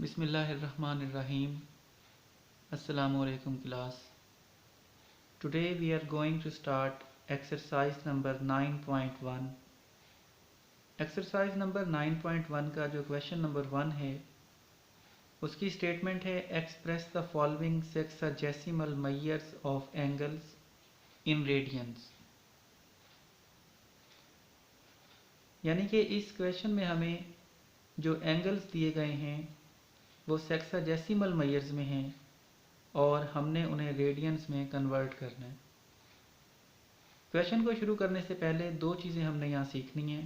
Bismillahirrahmanirrahim. Assalamu alaikum class. Today we are going to start exercise number 9.1. Exercise number 9.1 का जो question number 1 है उसकी statement है express the following sexagesimal measures of angles in radiance. यानी कि इस question में हमें जो एंगल्स दिए गए हैं वो सेक्साजेसिमल मेजर्स में हैं और हमने उन्हें रेडियंस में कन्वर्ट करना है। क्वेश्चन को शुरू करने से पहले दो चीज़ें हमने यहाँ सीखनी है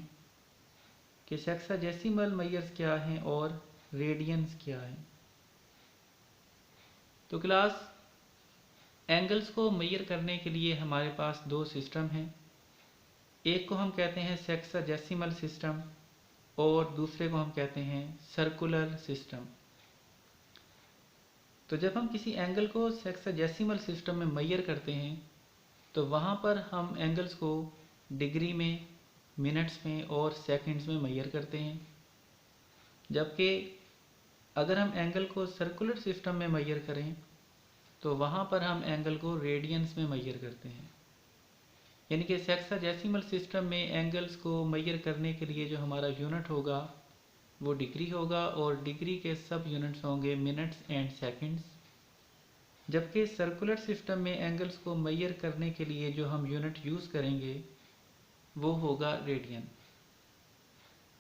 कि सेक्साजेसिमल मेजर्स क्या हैं और रेडियंस क्या है। तो क्लास, एंगल्स को मेजर करने के लिए हमारे पास दो सिस्टम हैं। एक को हम कहते हैं सेक्साजेसिमल सिस्टम और दूसरे को हम कहते हैं सर्कुलर सिस्टम। तो जब हम किसी एंगल को सेक्साजेसिमल सिस्टम में मेजर करते हैं तो वहाँ पर हम एंगल्स को डिग्री में, मिनट्स में और सेकंड्स में मेजर करते हैं। जबकि अगर हम एंगल को सर्कुलर सिस्टम में मेजर करें तो वहाँ पर हम एंगल को रेडियंस में मेजर करते हैं। यानी कि सेक्साजेसिमल सिस्टम में एंगल्स को मेजर करने के लिए जो हमारा यूनिट होगा वो डिग्री होगा और डिग्री के सब यूनिट्स होंगे मिनट्स एंड सेकंड्स। जबकि सर्कुलर सिस्टम में एंगल्स को मेजर करने के लिए जो हम यूनिट यूज़ करेंगे वो होगा रेडियन।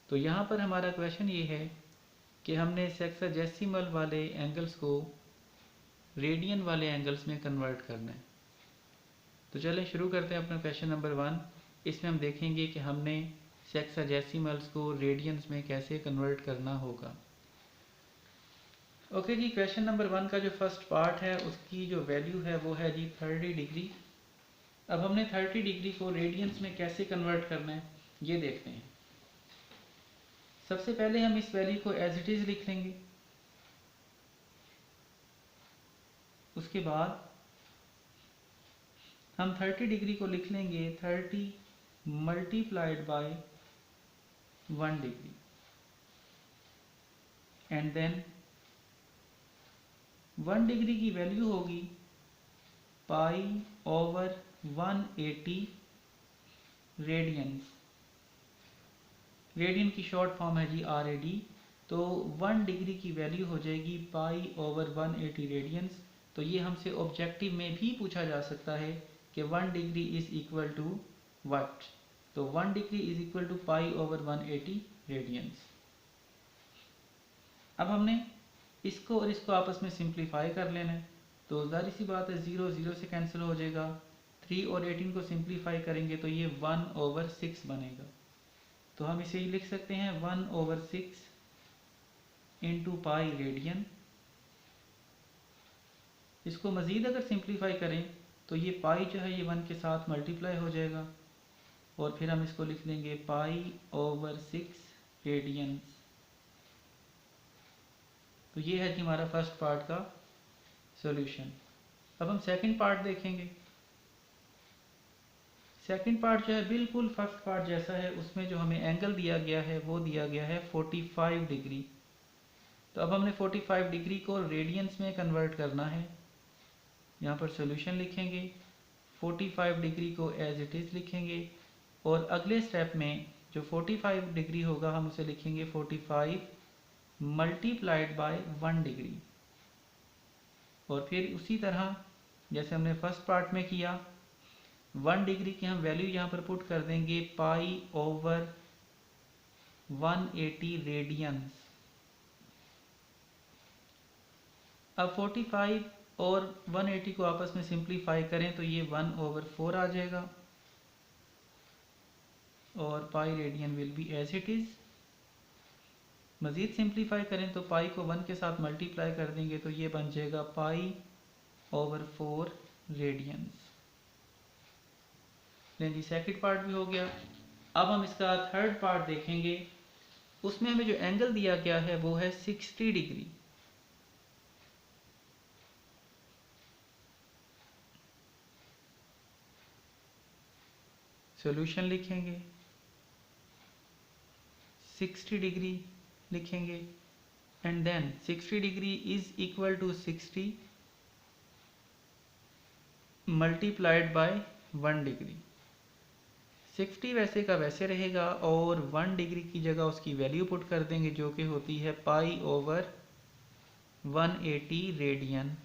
तो यहाँ पर हमारा क्वेश्चन ये है कि हमने सेक्साजेसिमल वाले एंगल्स को रेडियन वाले एंगल्स में कन्वर्ट करना है। तो चलें शुरू करते हैं अपना क्वेश्चन नंबर 1। इसमें हम देखेंगे कि हमने सेक्साजेसिमल्स को रेडियंस में कैसे कन्वर्ट करना होगा। ओके जी, क्वेश्चन नंबर 1 का जो फर्स्ट पार्ट है उसकी जो वैल्यू है वो है जी 30 डिग्री। अब हमने 30 डिग्री को रेडियंस में कैसे कन्वर्ट करना है ये देखते हैं। सबसे पहले हम इस वैल्यू को एज इट इज़ लिख लेंगे। उसके बाद हम 30 डिग्री को लिख लेंगे 30 multiplied by 1 degree and then 1 degree की वैल्यू होगी पाई ओवर 180 रेडियंस। रेडियन की शॉर्ट फॉर्म है जी RAD। तो 1 डिग्री की वैल्यू हो जाएगी पाई ओवर 180 रेडियंस। तो ये हमसे ऑब्जेक्टिव में भी पूछा जा सकता है कि 1 degree is equal to what. तो 1 degree is equal to pi over 180 radians. अब हमने इसको और इसको आपस में सिंप्लीफाई कर लेना है। तो जाहिर सी बात है 0 0 से कैंसिल हो जाएगा। 3 और 18 को सिंप्लीफाई करेंगे तो ये 1/6 बनेगा। तो हम इसे लिख सकते हैं 1/6 इंटू पाई रेडियन। इसको मज़ीद अगर सिंप्लीफाई करें तो ये पाई जो है ये 1 के साथ मल्टीप्लाई हो जाएगा और फिर हम इसको लिख लेंगे पाई ओवर 6 रेडियंस। तो ये है कि हमारा फर्स्ट पार्ट का सॉल्यूशन। अब हम सेकंड पार्ट देखेंगे। सेकंड पार्ट जो है बिल्कुल फर्स्ट पार्ट जैसा है। उसमें जो हमें एंगल दिया गया है वो दिया गया है 45 डिग्री। तो अब हमने 45 डिग्री को रेडियंस में कन्वर्ट करना है। यहाँ पर सॉल्यूशन लिखेंगे, 45 डिग्री को एज इट इज़ लिखेंगे और अगले स्टेप में जो 45 डिग्री होगा हम उसे लिखेंगे 45 मल्टीप्लाइड बाय 1 डिग्री। और फिर उसी तरह जैसे हमने फर्स्ट पार्ट में किया 1 डिग्री की हम वैल्यू यहाँ पर पुट कर देंगे पाई ओवर 180 रेडियंस। अब 45 और 180 को आपस में सिंप्लीफाई करें तो ये 1/4 आ जाएगा और pi radian will be as it is. मज़ीद सिंप्लीफाई करें तो पाई को 1 के साथ मल्टीप्लाई कर देंगे तो ये बन जाएगा पाई ओवर 4 रेडियंस। जी सेकंड पार्ट भी हो गया। अब हम इसका थर्ड पार्ट देखेंगे। उसमें हमें जो एंगल दिया गया है वो है 60 डिग्री। सॉल्यूशन लिखेंगे 60 डिग्री लिखेंगे and then 60 degree is equal to 60 multiplied by 1 degree. 60 वैसे का वैसे रहेगा और 1 डिग्री की जगह उसकी वैल्यू पुट कर देंगे जो कि होती है पाई ओवर 180 रेडियन।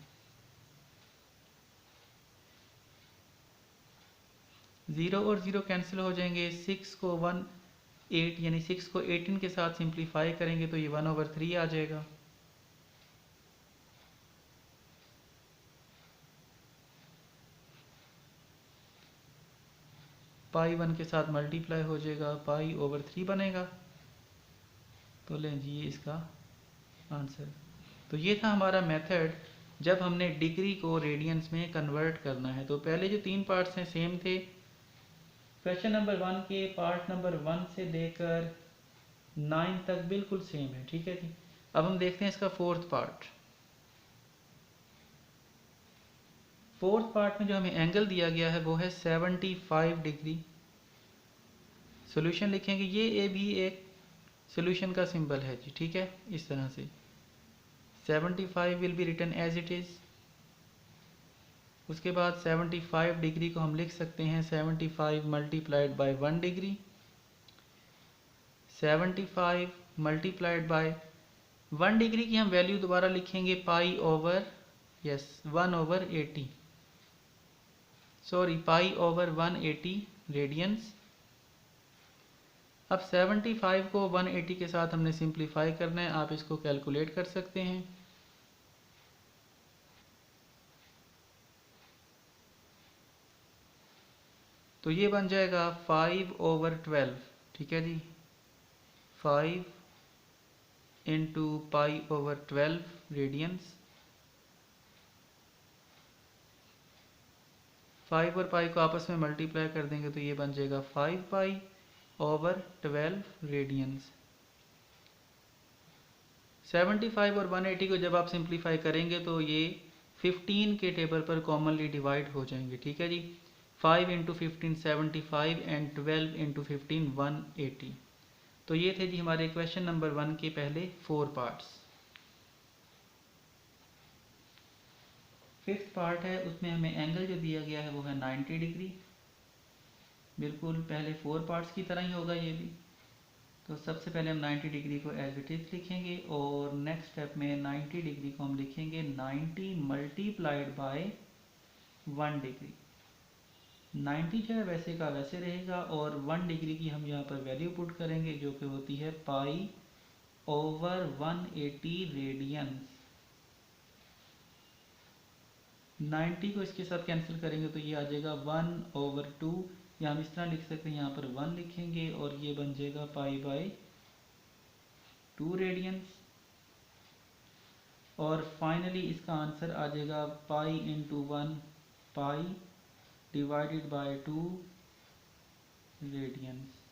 0 और 0 कैंसिल हो जाएंगे। 6 को 8 यानी 6 को 18 के साथ सिंप्लीफाई करेंगे तो ये 1/3 आ जाएगा। पाई 1 के साथ मल्टीप्लाई हो जाएगा, पाई/3 बनेगा। तो लें जी ये इसका आंसर। तो ये था हमारा मेथड जब हमने डिग्री को रेडियंस में कन्वर्ट करना है। तो पहले जो 3 पार्ट्स हैं सेम थे। क्वेश्चन नंबर 1 के पार्ट नंबर 1 से लेकर 9 तक बिल्कुल सेम है, ठीक है जी। अब हम देखते हैं इसका फोर्थ पार्ट। फोर्थ पार्ट में जो हमें एंगल दिया गया है वो है 75 डिग्री। सॉल्यूशन लिखेंगे, ये ए भी एक सॉल्यूशन का सिंबल है जी, ठीक है। इस तरह से 75 will be written as it is. उसके बाद 75 डिग्री को हम लिख सकते हैं 75 multiplied by 1 degree. 75 multiplied by 1 degree की हम वैल्यू दोबारा लिखेंगे pi over 1/80, sorry pi over 180 radians. अब 75 को 180 के साथ हमने सिंप्लीफाई करना है, आप इसको कैलकुलेट कर सकते हैं। तो ये बन जाएगा 5/12, ठीक है जी। 5 इंटू पाई/12 रेडियंस। 5 और पाई को आपस में मल्टीप्लाई कर देंगे तो ये बन जाएगा 5 पाई/12 रेडियंस। 75 और 180 को जब आप सिंप्लीफाई करेंगे तो ये 15 के टेबल पर कॉमनली डिवाइड हो जाएंगे, ठीक है जी। 5 इंटू 15 75 एंड 12 इंटू 15 180। तो ये थे जी हमारे क्वेश्चन नंबर 1 के पहले 4 पार्ट्स। फिफ्थ पार्ट है, उसमें हमें एंगल जो दिया गया है वो है 90 डिग्री। बिल्कुल पहले 4 पार्ट्स की तरह ही होगा ये भी। तो सबसे पहले हम 90 डिग्री को एज इट इज लिखेंगे और नेक्स्ट स्टेप में 90 डिग्री को हम लिखेंगे 90 मल्टीप्लाइड बाय 1 डिग्री। 90 जो है वैसे का वैसे रहेगा और 1 डिग्री की हम यहाँ पर वैल्यू पुट करेंगे जो कि होती है पाई ओवर 180 रेडियंस। 90 को इसके साथ कैंसिल करेंगे तो ये आ जाएगा 1/2, या हम इस तरह लिख सकते हैं, यहाँ पर 1 लिखेंगे और ये बन जाएगा पाई/2 रेडियंस। और फाइनली इसका आंसर आ जाएगा pi into 1 pi divided by 2 radians.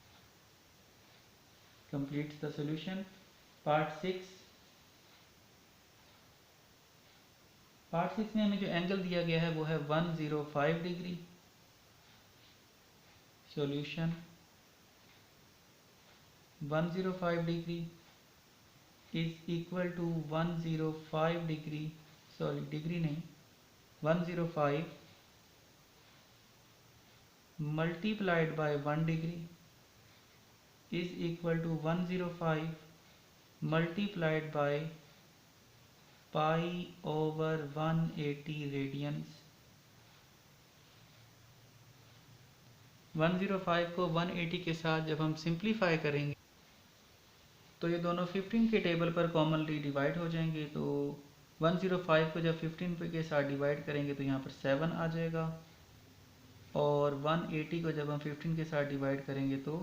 completes the solution. Part 6 में हमें जो एंगल दिया गया है वो है 105 degree. Solution 105 degree is equal to 105 degree, sorry degree नहीं, 105 multiplied by 1 degree is equal to 105 multiplied by pi over 180 radians. 105 को 180 के साथ जब हम सिंप्लीफाई करेंगे तो ये दोनों 15 के टेबल पर कॉमनली डिवाइड हो जाएंगे। तो 105 को जब 15 के साथ डिवाइड करेंगे तो यहाँ पर 7 आ जाएगा और 180 को जब हम 15 के साथ डिवाइड करेंगे तो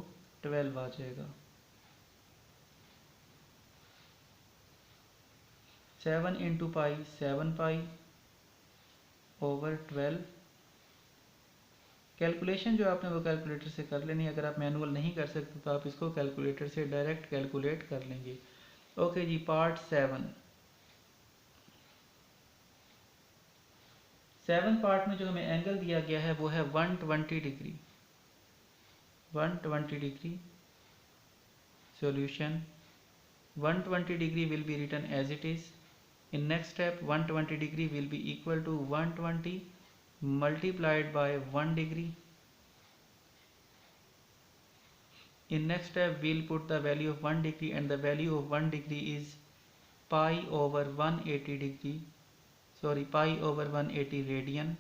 12 आ जाएगा। 7 into pi 7 pi over 12। Calculation जो आपने वो कैलकुलेटर से कर लेनी है, अगर आप मैनुअल नहीं कर सकते तो आप इसको कैलकुलेटर से डायरेक्ट कैलकुलेट कर लेंगे। ओके जी, पार्ट 7 पार्ट में जो हमें एंगल दिया गया है वो है 120 degree. 120 degree. Solution 120 degree will be written as it is. In next step, 120 degree will be equal to 120 multiplied by 1 degree. In next step, we'll put the value of 1 degree, and the value of 1 degree is pi over 180 degree, sorry, pi over 180 radian.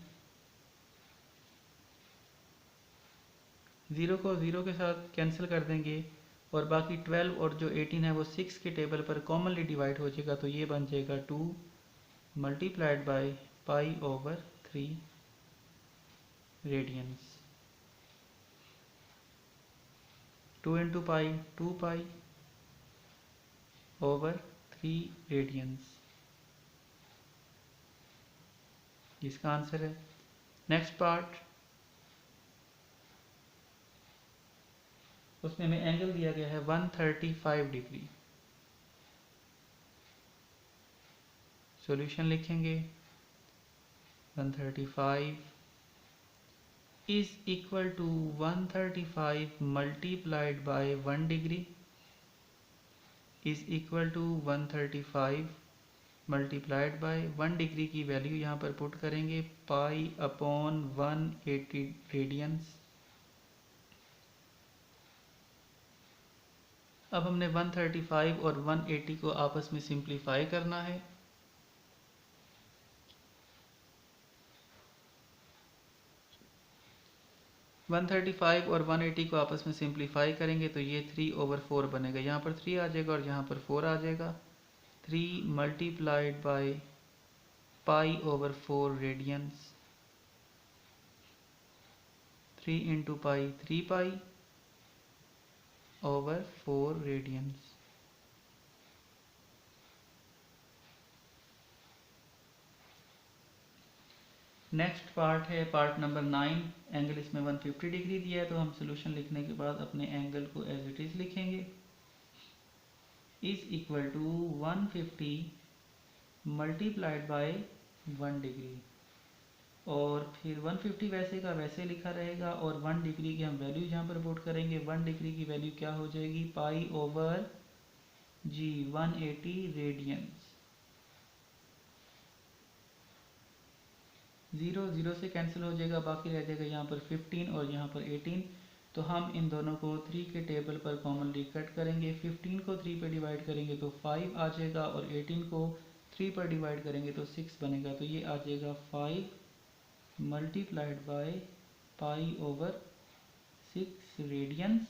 0 को 0 के साथ cancel कर देंगे और बाकी 12 और जो 18 है वो 6 के टेबल पर कॉमनली डिवाइड हो जाएगा, तो ये बन जाएगा 2 multiplied by pi over 3 radians. 2 into pi 2 pi over 3 radians, इसका आंसर है। नेक्स्ट पार्ट, उसमें हमें एंगल दिया गया है 135 डिग्री। सॉल्यूशन लिखेंगे 135 is equal to 135 multiplied by 1 degree is equal to 135 multiplied by 1 degree की वैल्यू यहाँ पर पुट करेंगे पाई अपॉन 180 रेडियंस। अब हमने 135 और 180 को आपस में सिंप्लीफाई करना है। वन 135 और 180 को आपस में सिंप्लीफाई करेंगे तो ये 3/4 बनेगा। यहाँ पर 3 आ जाएगा और यहाँ पर 4 आ जाएगा। 3 multiplied by pi over 4 radians, 3 into pi 3 pi over 4 radians. Next part है पार्ट नंबर 9। एंगल इसमें 150 डिग्री दिया है, तो हम सोल्यूशन लिखने के बाद अपने एंगल को एज इट इज लिखेंगे। Is equal to 150 multiplied by 1 degree, और फिर 150 वैसे का वैसे लिखा रहेगा और 1 डिग्री की हम वैल्यू यहाँ पर पुट करेंगे। 1 डिग्री की वैल्यू क्या हो जाएगी, पाई ओवर जी 180 रेडियंस। 0 0 से कैंसिल हो जाएगा, बाकी रह जाएगा यहाँ पर 15 और यहाँ पर 18। तो हम इन दोनों को 3 के टेबल पर कॉमनली कट करेंगे। 15 को 3 पर डिवाइड करेंगे तो 5 आ जाएगा और 18 को 3 पर डिवाइड करेंगे तो 6 बनेगा। तो ये आ जाएगा 5 multiplied by pi over 6 radians.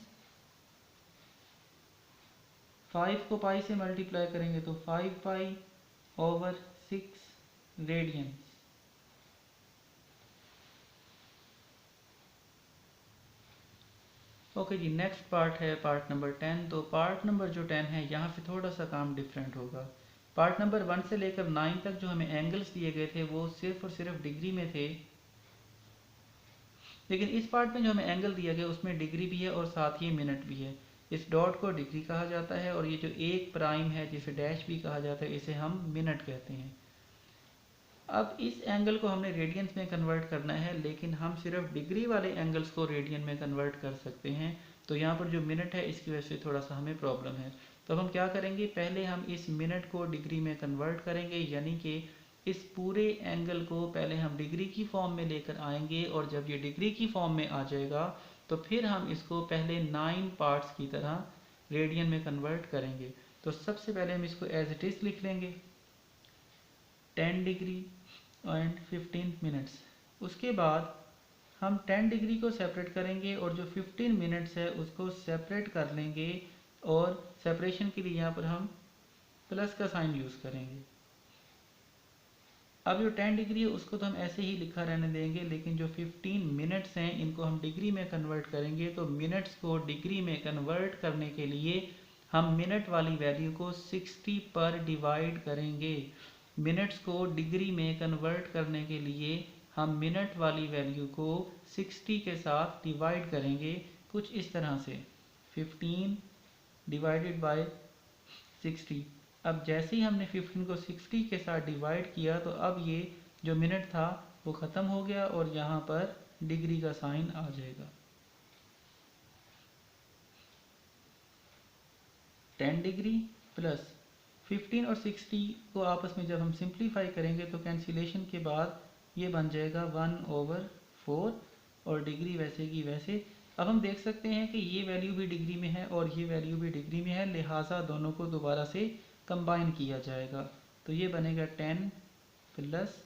5 को पाई से मल्टीप्लाई करेंगे तो 5 पाई ओवर 6 रेडियंस। ओके जी, नेक्स्ट पार्ट है पार्ट नंबर 10। तो पार्ट नंबर जो 10 है यहाँ से थोड़ा सा काम डिफरेंट होगा। पार्ट नंबर 1 से लेकर 9 तक जो हमें एंगल्स दिए गए थे वो सिर्फ और सिर्फ डिग्री में थे, लेकिन इस पार्ट में जो हमें एंगल दिया गया उसमें डिग्री भी है और साथ ही मिनट भी है। इस डॉट को डिग्री कहा जाता है और ये जो एक प्राइम है जिसे डैश भी कहा जाता है इसे हम मिनट कहते हैं। अब इस एंगल को हमने रेडियंस में कन्वर्ट करना है, लेकिन हम सिर्फ डिग्री वाले एंगल्स को रेडियन में कन्वर्ट कर सकते हैं। तो यहाँ पर जो मिनट है इसकी वजह से थोड़ा सा हमें प्रॉब्लम है। तो हम क्या करेंगे, पहले हम इस मिनट को डिग्री में कन्वर्ट करेंगे, यानी कि इस पूरे एंगल को पहले हम डिग्री की फॉर्म में लेकर आएंगे और जब ये डिग्री की फॉर्म में आ जाएगा तो फिर हम इसको पहले 9 पार्ट्स की तरह रेडियन में कन्वर्ट करेंगे। तो सबसे पहले हम इसको एज इट इज लिख लेंगे 10 डिग्री एंड 15 मिनट्स। उसके बाद हम 10 डिग्री को सेपरेट करेंगे और जो 15 मिनट्स है उसको सेपरेट कर लेंगे और सेपरेशन के लिए यहाँ पर हम प्लस का साइन यूज़ करेंगे। अब जो 10 डिग्री है उसको तो हम ऐसे ही लिखा रहने देंगे, लेकिन जो 15 मिनट्स हैं इनको हम डिग्री में कन्वर्ट करेंगे। तो मिनट्स को डिग्री में कन्वर्ट करने के लिए हम मिनट वाली वैल्यू को 60 पर डिवाइड करेंगे। मिनट्स को डिग्री में कन्वर्ट करने के लिए हम मिनट वाली वैल्यू को 60 के साथ डिवाइड करेंगे, कुछ इस तरह से 15 डिवाइडेड बाय 60। अब जैसे ही हमने 15 को 60 के साथ डिवाइड किया तो अब ये जो मिनट था वो ख़त्म हो गया और यहाँ पर डिग्री का साइन आ जाएगा। 10 डिग्री प्लस 15 और 60 को आपस में जब हम सिंप्लीफाई करेंगे तो कैंसिलेशन के बाद ये बन जाएगा 1/4 और डिग्री वैसे की वैसे। अब हम देख सकते हैं कि ये वैल्यू भी डिग्री में है और ये वैल्यू भी डिग्री में है, लिहाजा दोनों को दोबारा से कंबाइन किया जाएगा। तो ये बनेगा 10 प्लस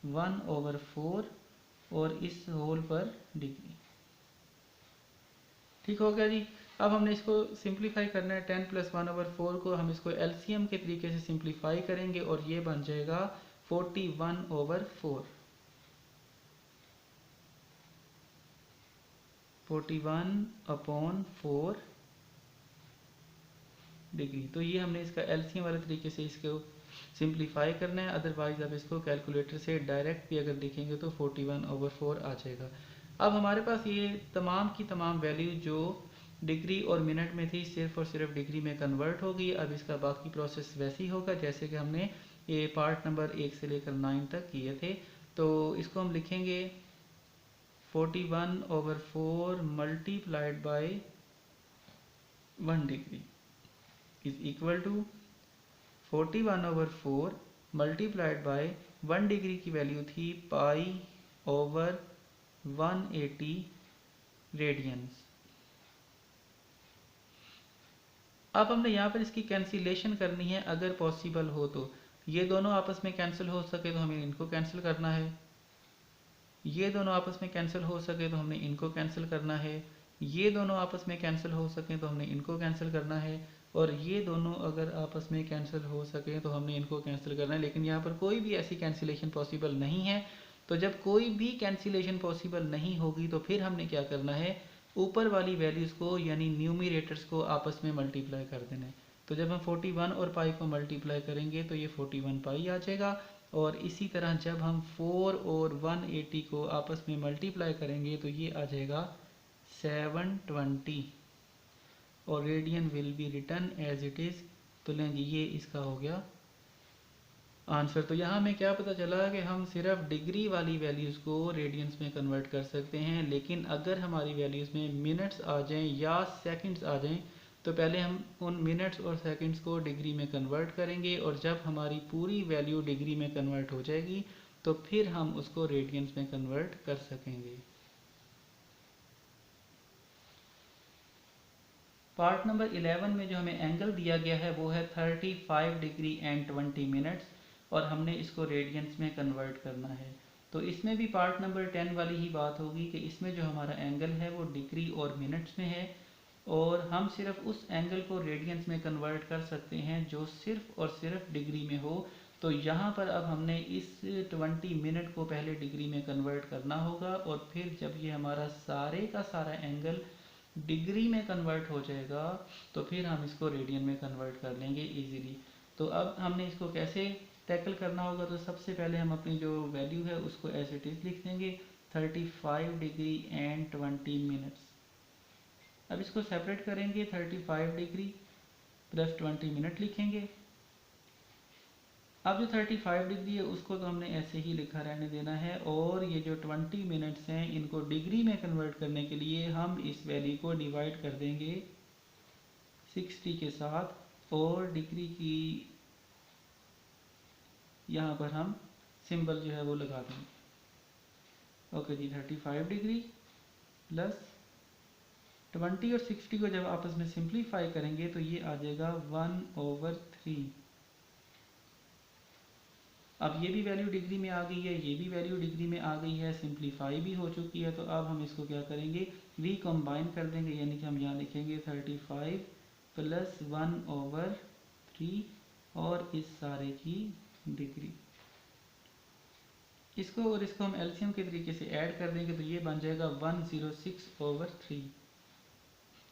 1/4 और इस होल पर डिग्री। ठीक हो गया जी। अब हमने इसको सिंप्लीफाई करना है। 10 प्लस 1/4 को हम इसको एलसीएम के तरीके से सिंप्लीफाई करेंगे और ये बन जाएगा 41/4। 41/4 डिग्री। तो ये हमने इसका एलसीएम वाले तरीके से इसको सिंप्लीफाई करना है, अदरवाइज आप इसको कैलकुलेटर से डायरेक्ट भी अगर लिखेंगे तो 41/4 आ जाएगा। अब हमारे पास ये तमाम की तमाम वैल्यू जो डिग्री और मिनट में थी सिर्फ और सिर्फ डिग्री में कन्वर्ट होगी। अब इसका बाकी प्रोसेस वैसे ही होगा जैसे कि हमने ये पार्ट नंबर 1 से लेकर 9 तक किए थे। तो इसको हम लिखेंगे 41/4 multiplied by 1 degree is equal to 41/4 multiplied by 1 degree की वैल्यू थी π/180 रेडियंस। अब हमने यहाँ पर इसकी कैंसिलेशन करनी है अगर पॉसिबल हो तो। ये दोनों आपस में कैंसिल हो सके तो हमें इनको कैंसिल करना है, ये दोनों आपस में कैंसिल हो सके तो हमने इनको कैंसिल करना है, ये दोनों आपस में कैंसिल हो सके तो हमने इनको कैंसिल करना है, और ये दोनों अगर आपस में कैंसिल हो सके तो हमने इनको कैंसिल करना है। लेकिन यहाँ पर कोई भी ऐसी कैंसिलेशन पॉसिबल नहीं है। तो जब कोई भी कैंसिलेशन पॉसिबल नहीं होगी तो फिर हमने क्या करना है, ऊपर वाली वैल्यूज़ को यानी न्यूमिरेटर्स को आपस में मल्टीप्लाई कर देना है। तो जब हम 41 और पाई को मल्टीप्लाई करेंगे तो ये 41 पाई आ जाएगा, और इसी तरह जब हम 4 और 180 को आपस में मल्टीप्लाई करेंगे तो ये आ जाएगा 720 और radian will be written as it is. तो लें जी, ये इसका हो गया आंसर। तो यहाँ हमें क्या पता चला कि हम सिर्फ डिग्री वाली वैल्यूज़ को रेडियंस में कन्वर्ट कर सकते हैं, लेकिन अगर हमारी वैल्यूज़ में मिनट्स आ जाएं या सेकंड्स आ जाएं तो पहले हम उन मिनट्स और सेकंड्स को डिग्री में कन्वर्ट करेंगे, और जब हमारी पूरी वैल्यू डिग्री में कन्वर्ट हो जाएगी तो फिर हम उसको रेडियंस में कन्वर्ट कर सकेंगे। पार्ट नंबर 11 में जो हमें एंगल दिया गया है वो है 35 डिग्री एंड 20 मिनट्स, और हमने इसको रेडियंस में कन्वर्ट करना है। तो इसमें भी पार्ट नंबर 10 वाली ही बात होगी कि इसमें जो हमारा एंगल है वो डिग्री और मिनट्स में है, और हम सिर्फ उस एंगल को रेडियंस में कन्वर्ट कर सकते हैं जो सिर्फ और सिर्फ डिग्री में हो। तो यहाँ पर अब हमने इस 20 मिनट को पहले डिग्री में कन्वर्ट करना होगा, और फिर जब ये हमारा सारे का सारा एंगल डिग्री में कन्वर्ट हो जाएगा तो फिर हम इसको रेडियन में कन्वर्ट कर लेंगे इजीली। तो अब हमने इसको कैसे टैकल करना होगा, तो सबसे पहले हम अपनी जो वैल्यू है उसको एज इट इज़ लिख देंगे 35 डिग्री एंड 20 मिनट्स। अब इसको सेपरेट करेंगे, 35 डिग्री प्लस 20 मिनट लिखेंगे। अब जो 35 डिग्री है उसको तो हमने ऐसे ही लिखा रहने देना है, और ये जो 20 मिनट्स हैं इनको डिग्री में कन्वर्ट करने के लिए हम इस वैल्यू को डिवाइड कर देंगे 60 के साथ, और डिग्री की यहाँ पर हम सिंबल जो है वो लगा देंगे। ओके जी, 35 डिग्री प्लस 20 और 60 को जब आपस में सिंप्लीफाई करेंगे तो ये आ जाएगा 1/3। अब ये भी वैल्यू डिग्री में आ गई है, ये भी वैल्यू डिग्री में आ गई है, सिंप्लीफाई भी हो चुकी है। तो अब हम इसको क्या करेंगे, रिकम्बाइन कर देंगे, यानी कि हम यहाँ लिखेंगे 35 प्लस 1/3 और इस सारे की डिग्री। इसको और इसको हम एलसीएम के तरीके से ऐड कर देंगे तो ये बन जाएगा 106/3।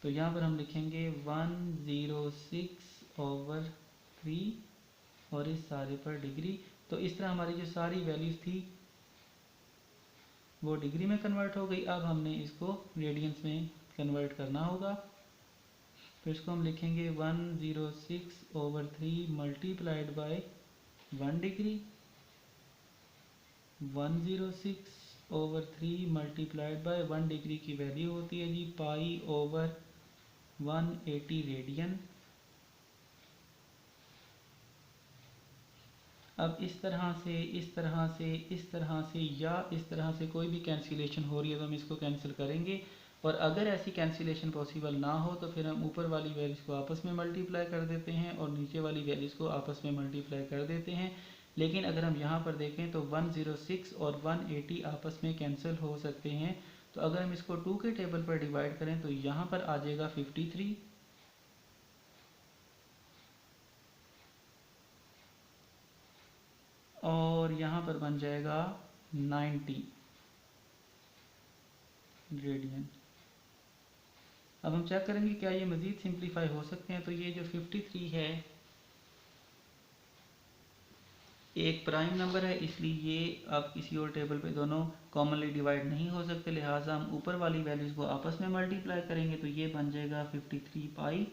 तो यहाँ पर हम लिखेंगे 106/3 और इस सारे पर डिग्री। तो इस तरह हमारी जो सारी वैल्यूज थी वो डिग्री में कन्वर्ट हो गई। अब हमने इसको रेडियंस में कन्वर्ट करना होगा। तो इसको हम लिखेंगे 106/3 multiplied by 1 degree. 106/3 multiplied by 1 degree की वैल्यू होती है जी π/180 रेडियन। अब इस तरह से, इस तरह से, इस तरह से या इस तरह से कोई भी कैंसिलेशन हो रही है तो हम इसको कैंसिल करेंगे। और अगर ऐसी कैंसिलेशन पॉसिबल ना हो तो फिर हम ऊपर वाली वैल्यूज़ को आपस में मल्टीप्लाई कर देते हैं और नीचे वाली वैल्यूज़ को आपस में मल्टीप्लाई कर देते हैं। लेकिन अगर हम यहाँ पर देखें तो 106 और 180 आपस में कैंसिल हो सकते हैं। तो अगर हम इसको 2 के टेबल पर डिवाइड करें तो यहाँ पर आ जाएगा 53 और यहाँ पर बन जाएगा 90 रेडियन। अब हम चेक करेंगे क्या ये मज़ीद सिंप्लीफाई हो सकते हैं। तो ये जो 53 है एक प्राइम नंबर है, इसलिए ये अब किसी और टेबल पे दोनों कॉमनली डिवाइड नहीं हो सकते, लिहाजा हम ऊपर वाली वैल्यूज़ को आपस में मल्टीप्लाई करेंगे तो ये बन जाएगा 53 पाई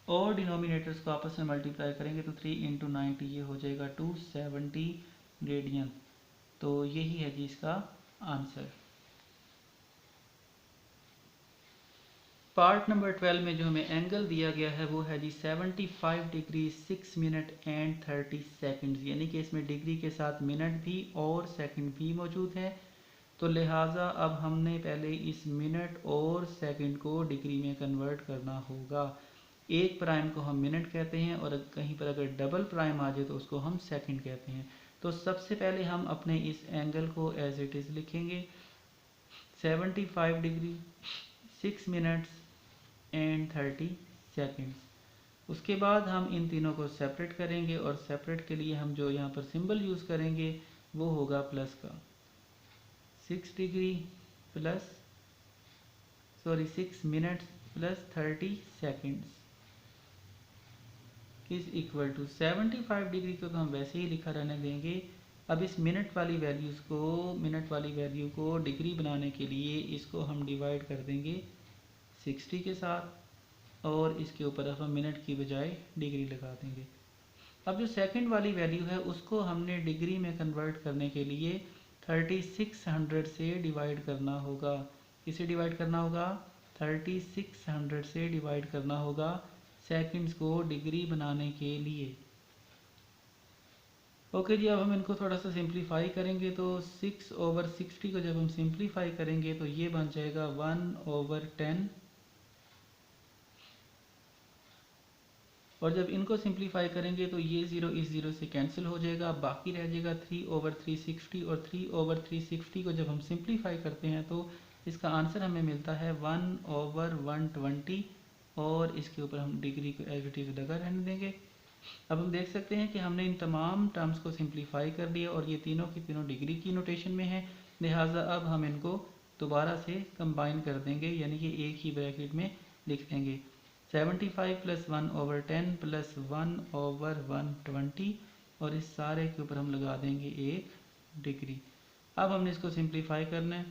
और डिनोमिनेटर्स को आपस में मल्टीप्लाई करेंगे तो 3 इंटू 90 ये हो जाएगा 270 रेडियन। तो यही है जी इसका आंसर। पार्ट नंबर 12 में जो हमें एंगल दिया गया है वो है जी 75 डिग्री 6 मिनट एंड 30 सेकंड्स, यानी कि इसमें डिग्री के साथ मिनट भी और सेकंड भी मौजूद है। तो लिहाजा अब हमने पहले इस मिनट और सेकंड को डिग्री में कन्वर्ट करना होगा। एक प्राइम को हम मिनट कहते हैं और कहीं पर अगर डबल प्राइम आ जाए तो उसको हम सेकंड कहते हैं। तो सबसे पहले हम अपने इस एंगल को एज इट इज़ लिखेंगे 75 डिग्री 6 मिनट्स एंड 30 सेकंड्स। उसके बाद हम इन तीनों को सेपरेट करेंगे और सेपरेट के लिए हम जो यहाँ पर सिंबल यूज़ करेंगे वो होगा प्लस का। 6 degree plus 6 minutes plus 30 seconds is equal to 75 degree को तो हम वैसे ही लिखा रहने देंगे। अब इस मिनट वाली वैल्यू को डिग्री बनाने के लिए इसको हम डिवाइड कर देंगे 60 के साथ और इसके ऊपर अब हम मिनट की बजाय डिग्री लगा देंगे। अब जो सेकंड वाली वैल्यू है उसको हमने डिग्री में कन्वर्ट करने के लिए 3600 से डिवाइड करना होगा। किसे डिवाइड करना होगा? 3600 से डिवाइड करना होगा सेकंड्स को डिग्री बनाने के लिए। ओके जी, अब हम इनको थोड़ा सा सिंप्लीफाई करेंगे तो 6/60 को जब हम सिंप्लीफाई करेंगे तो ये बन जाएगा 1/10 और जब इनको सिंप्लीफाई करेंगे तो ये 0 इस 0 से कैंसिल हो जाएगा, बाकी रह जाएगा 3/360 और 3/360 को जब हम सिंप्लीफाई करते हैं तो इसका आंसर हमें मिलता है 1/120 और इसके ऊपर हम डिग्री को एज इट इज़ लगा रहने देंगे। अब हम देख सकते हैं कि हमने इन तमाम टर्म्स को सिंप्लीफाई कर दिया और ये तीनों की तीनों डिग्री की नोटेशन में है, लिहाजा अब हम इनको दोबारा से कंबाइन कर देंगे, यानी कि एक ही ब्रैकेट में लिख देंगे 75 प्लस 1/10 प्लस 1/120 और इस सारे के ऊपर हम लगा देंगे एक डिग्री। अब हमने इसको सिंप्लीफाई करना है।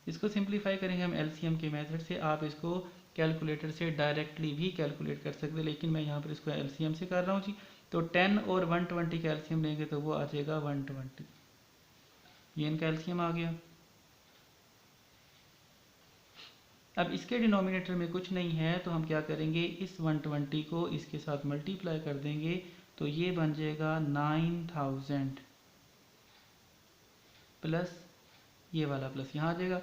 इसको सिंप्लीफाई करेंगे हम एलसीएम के मेथड से। आप इसको कैलकुलेटर से डायरेक्टली भी कैलकुलेट कर सकते हैं, लेकिन मैं यहाँ पर इसको एलसीएम से कर रहा हूँ जी। तो 10 और 120 का एलसीएम लेंगे तो वो आ जाएगा 120। ये इनका एलसीएम आ गया। अब इसके डिनोमिनेटर में कुछ नहीं है तो हम क्या करेंगे, इस 120 को इसके साथ मल्टीप्लाई कर देंगे तो ये बन जाएगा 9000 प्लस ये वाला प्लस यहाँ आ जाएगा।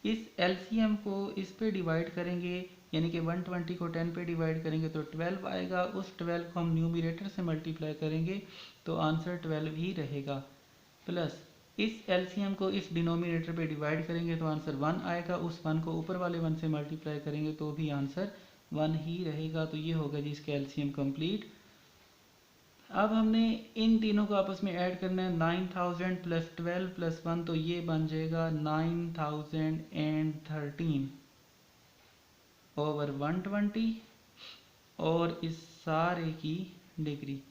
इस एलसीएम को इस पे डिवाइड करेंगे, यानी कि 120 को 10 पे डिवाइड करेंगे तो 12 आएगा। उस 12 को हम न्यूमरेटर से मल्टीप्लाई करेंगे तो आंसर 12 ही रहेगा। प्लस इस एलसीएम को इस डिनोमिनेटर पे डिवाइड करेंगे तो आंसर 1 आएगा। उस 1 को ऊपर वाले 1 से मल्टीप्लाई करेंगे तो भी आंसर 1 ही रहेगा। तो ये होगा जी इसका एलसीएम कंप्लीट। अब हमने इन तीनों को आपस में ऐड करना है 9000 प्लस 12 प्लस 1 तो ये बन जाएगा 9013 ओवर 120 और इस सारे की डिग्री।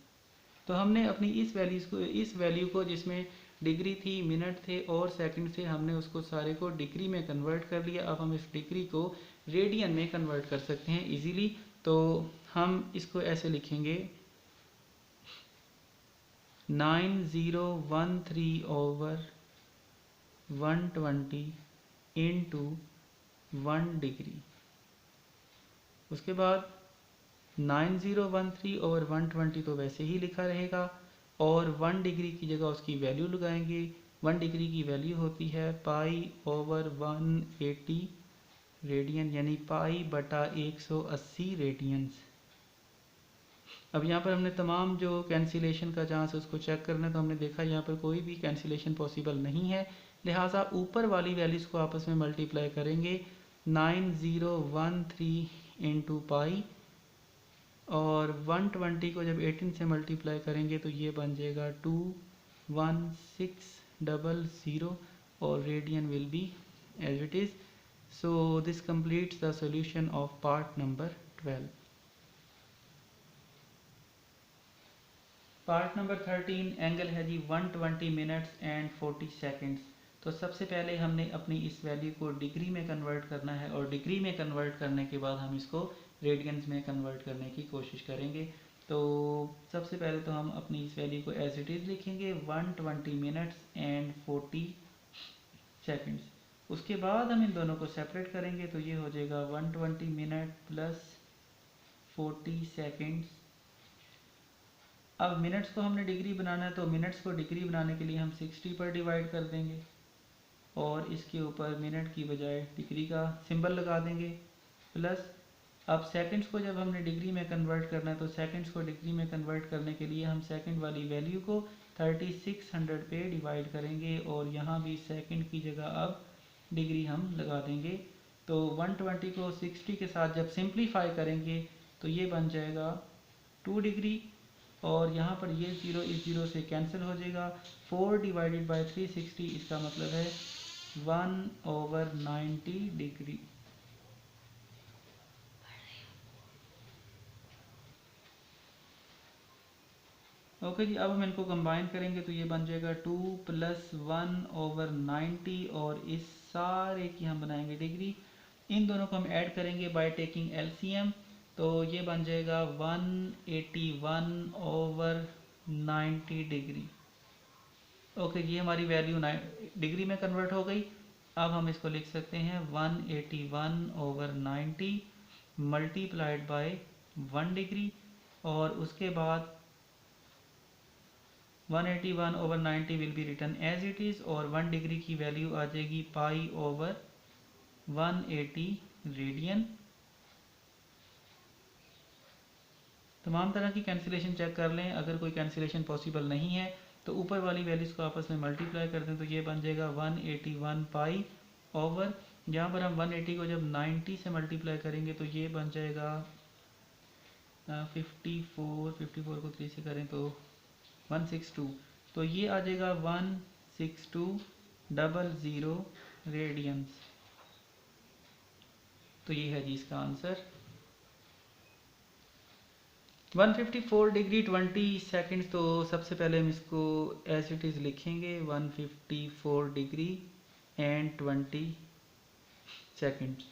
तो हमने अपनी इस वैल्यू को जिसमें डिग्री थी, मिनट थे और सेकंड थे, हमने उसको सारे को डिग्री में कन्वर्ट कर लिया। अब हम इस डिग्री को रेडियन में कन्वर्ट कर सकते हैं इजीली। तो हम इसको ऐसे लिखेंगे 9013 ओवर 120 इंटू 1 डिग्री। उसके बाद 9013 और 120 तो वैसे ही लिखा रहेगा, और 1 डिग्री की जगह उसकी वैल्यू लगाएंगे। 1 डिग्री की वैल्यू होती है पाई/180 रेडियन, यानी पाई/180 रेडियंस। अब यहाँ पर हमने तमाम जो कैंसिलेशन का चांस है उसको चेक करना है, तो हमने देखा यहाँ पर कोई भी कैंसिलेशन पॉसिबल नहीं है, लिहाजा ऊपर वाली वैल्यूज़ को आपस में मल्टीप्लाई करेंगे। 9013 इंटू पाई, और 120 को जब 18 से मल्टीप्लाई करेंगे तो ये बन जाएगा 21600, और radian will be as it is. So this completes the solution of part number 12। Part number 13 angle है जी 120 मिनट्स एंड 40 सेकेंड्स। तो सबसे पहले हमने अपनी इस वैल्यू को डिग्री में कन्वर्ट करना है, और डिग्री में कन्वर्ट करने के बाद हम इसको रेडियंस में कन्वर्ट करने की कोशिश करेंगे। तो सबसे पहले तो हम अपनी इस वैल्यू को एज इट इज़ लिखेंगे 120 मिनट्स एंड 40 सेकेंड्स। उसके बाद हम इन दोनों को सेपरेट करेंगे, तो ये हो जाएगा 120 मिनट प्लस 40 सेकेंड्स। अब मिनट्स को हमने डिग्री बनाना है, तो मिनट्स को डिग्री बनाने के लिए हम 60 पर डिवाइड कर देंगे, और इसके ऊपर मिनट की बजाय डिग्री का सिंबल लगा देंगे, प्लस अब सेकंड्स को जब हमने डिग्री में कन्वर्ट करना है, तो सेकंड्स को डिग्री में कन्वर्ट करने के लिए हम सेकंड वाली वैल्यू को 3600 पे डिवाइड करेंगे, और यहाँ भी सेकंड की जगह अब डिग्री हम लगा देंगे। तो 120 को 60 के साथ जब सिंप्लीफाई करेंगे तो ये बन जाएगा 2 डिग्री, और यहाँ पर ये 0 इस 0 से कैंसिल हो जाएगा। 4 डिवाइडेड बाई 360, इसका मतलब है 1/90 डिग्री। ओके जी, अब हम इनको कंबाइन करेंगे तो ये बन जाएगा 2 + 1/90, और इस सारे की हम बनाएंगे डिग्री। इन दोनों को हम ऐड करेंगे बाय टेकिंग एलसीएम, तो ये बन जाएगा 181/90 डिग्री। ओके, ये हमारी वैल्यू डिग्री में कन्वर्ट हो गई। अब हम इसको लिख सकते हैं 181/90 मल्टीप्लाइड बाय 1 डिग्री, और उसके बाद 181/90 will be written as it is, और 1 डिग्री की वैल्यू आ जाएगी पाई/180 रेडियन। तमाम तरह की कैंसिलेशन चेक कर लें, अगर कोई कैंसिलेशन पॉसिबल नहीं है तो ऊपर वाली वैल्यूज़ को आपस में मल्टीप्लाई कर दें, तो ये बन जाएगा 181 पाई ओवर, यहाँ पर हम 180 को जब 90 से मल्टीप्लाई करेंगे तो ये बन जाएगा 54 को 3 से करें तो 162, तो ये आ जाएगा 16200 रेडियंस। तो ये है जी इसका आंसर। 154 डिग्री 20 सेकेंड्स, तो सबसे पहले हम इसको एज इट इज़ लिखेंगे 154 डिग्री एंड 20 सेकेंड्स।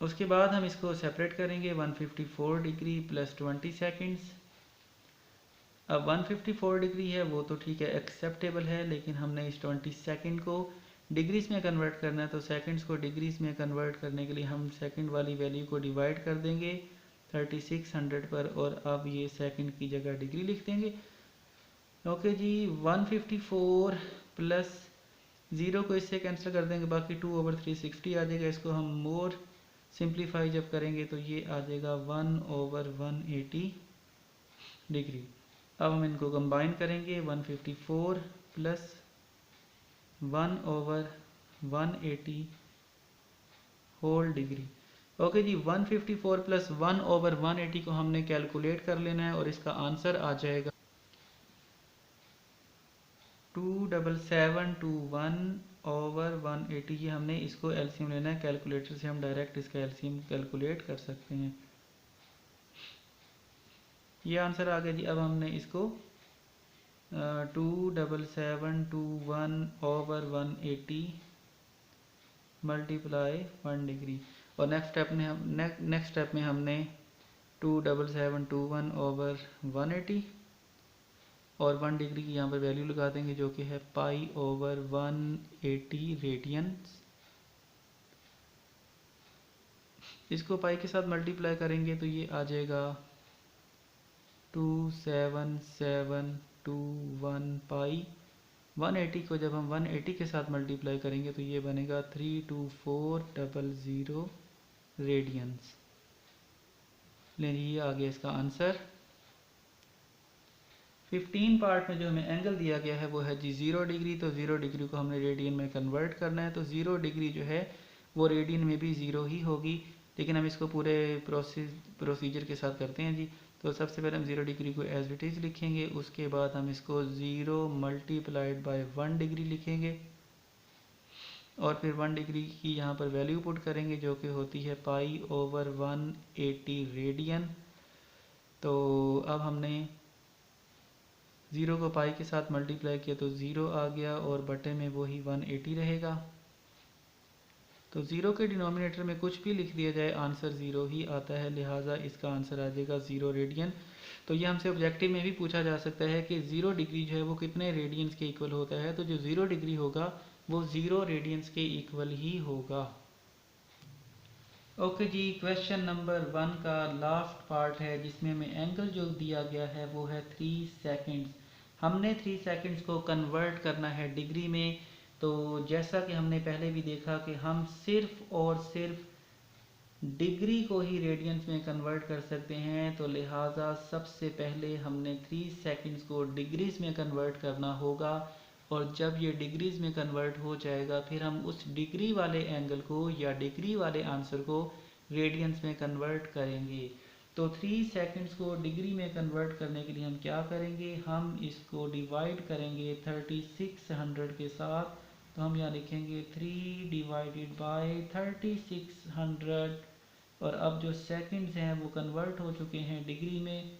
उसके बाद हम इसको सेपरेट करेंगे 154 डिग्री प्लस 20 सेकेंड्स। अब 154 डिग्री है वो तो ठीक है, एक्सेप्टेबल है, लेकिन हमने इस 20 सेकेंड को डिग्रीज में कन्वर्ट करना है, तो सेकेंड्स को डिग्रीज में कन्वर्ट करने के लिए हम सेकेंड वाली वैल्यू को डिवाइड कर देंगे 3600 पर, और अब ये सेकंड की जगह डिग्री लिख देंगे। ओके जी, 154 प्लस 0 को इससे कैंसिल कर देंगे, बाकी 2/360 आ जाएगा। इसको हम मोर सिंप्लीफाई जब करेंगे तो ये आ जाएगा 1/180 डिग्री। अब हम इनको कंबाइन करेंगे 154 प्लस 1/180 होल डिग्री। ओके जी, 154 प्लस 1/180 को हमने कैलकुलेट कर लेना है, और इसका आंसर आ जाएगा 27721/180। ये हमने इसको एलसीएम लेना है, कैलकुलेटर से हम डायरेक्ट इसका एलसीएम कैलकुलेट कर सकते हैं। ये आंसर आ गया जी। अब हमने इसको 27721/180 मल्टीप्लाई 1 डिग्री, और नेक्स्ट स्टेप में हमने 27721/180 और 1 डिग्री की यहाँ पर वैल्यू लगा देंगे जो कि है पाई/180 रेडियंस। इसको पाई के साथ मल्टीप्लाई करेंगे तो ये आ जाएगा 27721 पाई। 180 को जब हम 180 के साथ मल्टीप्लाई करेंगे तो ये बनेगा 32400 रेडियंस। ये आ गया इसका आंसर। 15 पार्ट में जो हमें एंगल दिया गया है वो है जी 0 डिग्री। तो 0 डिग्री को हमने रेडियन में कन्वर्ट करना है, तो 0 डिग्री जो है वो रेडियन में भी 0 ही होगी, लेकिन हम इसको पूरे प्रोसीजर के साथ करते हैं जी। तो सबसे पहले हम 0 डिग्री को एज इट इज़ लिखेंगे, उसके बाद हम इसको 0 मल्टीप्लाइड बाय 1 डिग्री लिखेंगे और फिर 1 डिग्री की यहाँ पर वैल्यू पुट करेंगे जो कि होती है पाई ओवर 180 रेडियन। तो अब हमने 0 को पाई के साथ मल्टीप्लाई किया तो 0 आ गया और बटे में वही 180 रहेगा। तो 0 के डिनोमिनेटर में कुछ भी लिख दिया जाए आंसर 0 ही आता है, लिहाजा इसका आंसर आ जाएगा 0 रेडियन। तो ये हमसे ऑब्जेक्टिव में भी पूछा जा सकता है कि 0 डिग्री जो है वो कितने रेडियंस के इक्वल होता है, तो जो 0 डिग्री होगा वो 0 रेडियंस के इक्वल ही होगा। ओके जी, क्वेश्चन नंबर 1 का लास्ट पार्ट है जिसमें हमें एंगल जो दिया गया है वो है 3 सेकंड्स। हमने 3 सेकंड्स को कन्वर्ट करना है डिग्री में। तो जैसा कि हमने पहले भी देखा कि हम सिर्फ और सिर्फ डिग्री को ही रेडियंस में कन्वर्ट कर सकते हैं, तो लिहाजा सबसे पहले हमने 3 सेकंड्स को डिग्रीज में कन्वर्ट करना होगा और जब ये डिग्रीज में कन्वर्ट हो जाएगा फिर हम उस डिग्री वाले एंगल को या डिग्री वाले आंसर को रेडियंस में कन्वर्ट करेंगे। तो 3 सेकंड्स को डिग्री में कन्वर्ट करने के लिए हम क्या करेंगे, हम इसको डिवाइड करेंगे 3600 के साथ। तो हम यहाँ लिखेंगे 3 डिवाइडेड बाय 3600 और अब जो सेकंड्स हैं वो कन्वर्ट हो चुके हैं डिग्री में,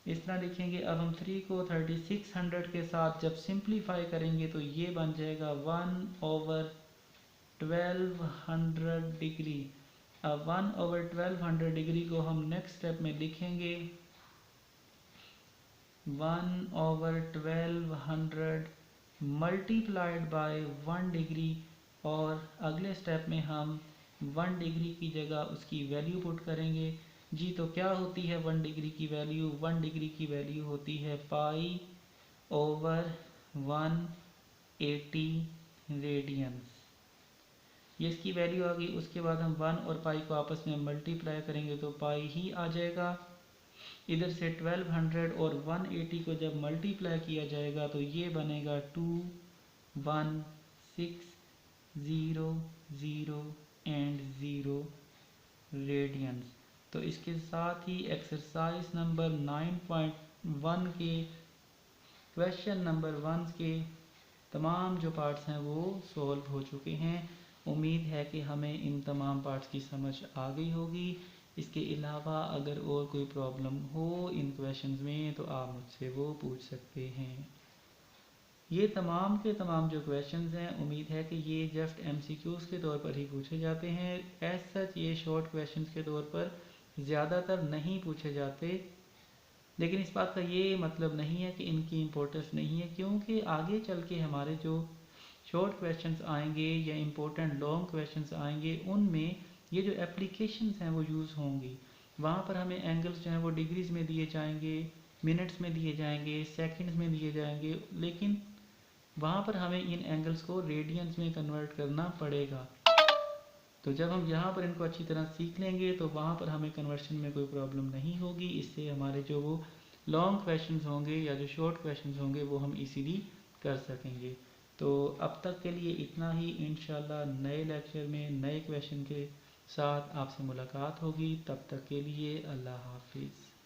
इस तरह लिखेंगे। अब हम 3 को 3600 के साथ जब सिंप्लीफाई करेंगे तो ये बन जाएगा 1/1200 डिग्री। अब 1/1200 डिग्री को हम नेक्स्ट स्टेप में लिखेंगे 1/1200 मल्टीप्लाइड बाय 1 डिग्री और अगले स्टेप में हम 1 डिग्री की जगह उसकी वैल्यू पुट करेंगे जी। तो क्या होती है 1 डिग्री की वैल्यू, 1 डिग्री की वैल्यू होती है पाई ओवर 180 रेडियंस। ये इसकी वैल्यू आ गई। उसके बाद हम 1 और पाई को आपस में मल्टीप्लाई करेंगे तो पाई ही आ जाएगा। इधर से 1200 और 180 को जब मल्टीप्लाई किया जाएगा तो ये बनेगा 21600 एंड 0 रेडियंस। तो इसके साथ ही एक्सरसाइज नंबर 9.1 के क्वेश्चन नंबर 1 के तमाम जो पार्ट्स हैं वो सॉल्व हो चुके हैं। उम्मीद है कि हमें इन तमाम पार्ट्स की समझ आ गई होगी। इसके अलावा अगर और कोई प्रॉब्लम हो इन क्वेश्चंस में तो आप मुझसे वो पूछ सकते हैं। ये तमाम के तमाम जो क्वेश्चंस हैं उम्मीद है कि ये जस्ट एमसीक्यूज के तौर पर ही पूछे जाते हैं। एज सच ये शॉर्ट क्वेश्चंस के तौर पर ज़्यादातर नहीं पूछे जाते, लेकिन इस बात का ये मतलब नहीं है कि इनकी इम्पोर्टेंस नहीं है, क्योंकि आगे चल के हमारे जो शॉर्ट क्वेश्चंस आएंगे या इम्पोर्टेंट लॉन्ग क्वेश्चंस आएंगे उनमें ये जो एप्लीकेशंस हैं वो यूज़ होंगी। वहाँ पर हमें एंगल्स जो हैं वो डिग्रीज में दिए जाएंगे, मिनट्स में दिए जाएंगे, सेकंड्स में दिए जाएंगे, लेकिन वहाँ पर हमें इन एंगल्स को रेडियंस में कन्वर्ट करना पड़ेगा। तो जब हम यहाँ पर इनको अच्छी तरह सीख लेंगे तो वहाँ पर हमें कन्वर्शन में कोई प्रॉब्लम नहीं होगी। इससे हमारे जो वो लॉन्ग क्वेश्चंस होंगे या जो शॉर्ट क्वेश्चंस होंगे वो हम इजीली कर सकेंगे। तो अब तक के लिए इतना ही। इंशाल्लाह नए लेक्चर में नए क्वेश्चन के साथ आपसे मुलाकात होगी। तब तक के लिए अल्लाह हाफिज़।